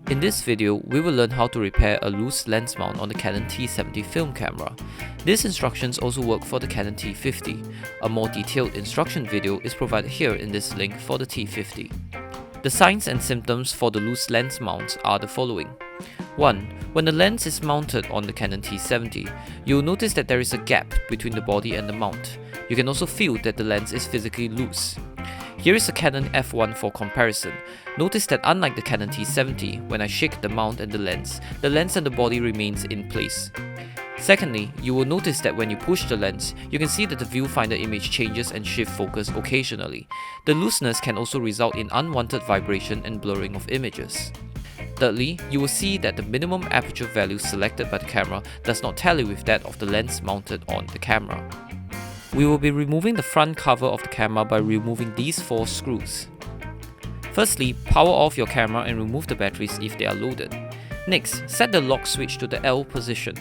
In this video, we will learn how to repair a loose lens mount on the Canon T70 film camera. These instructions also work for the Canon T50. A more detailed instruction video is provided here in this link for the T50. The signs and symptoms for the loose lens mounts are the following. 1. When the lens is mounted on the Canon T70, you will notice that there is a gap between the body and the mount. You can also feel that the lens is physically loose. Here is a Canon F1 for comparison. Notice that unlike the Canon T70, when I shake the mount and the lens and the body remains in place. Secondly, you will notice that when you push the lens, you can see that the viewfinder image changes and shift focus occasionally. The looseness can also result in unwanted vibration and blurring of images. Thirdly, you will see that the minimum aperture value selected by the camera does not tally with that of the lens mounted on the camera. We will be removing the front cover of the camera by removing these 4 screws. Firstly, power off your camera and remove the batteries if they are loaded. Next, set the lock switch to the L position.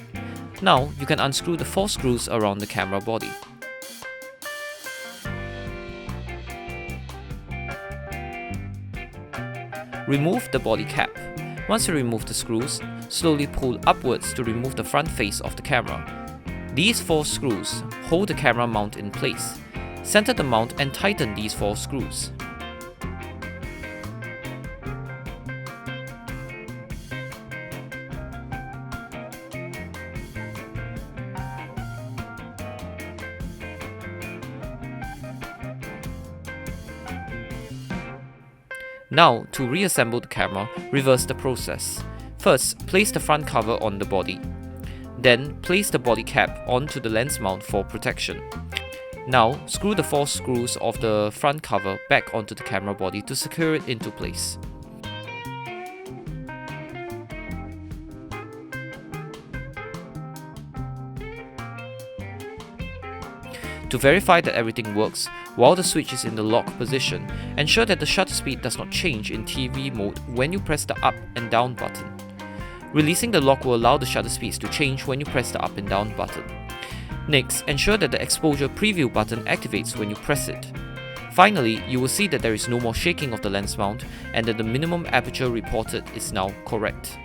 Now, you can unscrew the 4 screws around the camera body. Remove the body cap. Once you remove the screws, slowly pull upwards to remove the front face of the camera. These 4 screws hold the camera mount in place. Center the mount and tighten these 4 screws. Now, to reassemble the camera, reverse the process. First, place the front cover on the body. Then, place the body cap onto the lens mount for protection. Now, screw the 4 screws of the front cover back onto the camera body to secure it into place. To verify that everything works, while the switch is in the lock position, ensure that the shutter speed does not change in TV mode when you press the up and down button. Releasing the lock will allow the shutter speeds to change when you press the up and down button. Next, ensure that the exposure preview button activates when you press it. Finally, you will see that there is no more shaking of the lens mount and that the minimum aperture reported is now correct.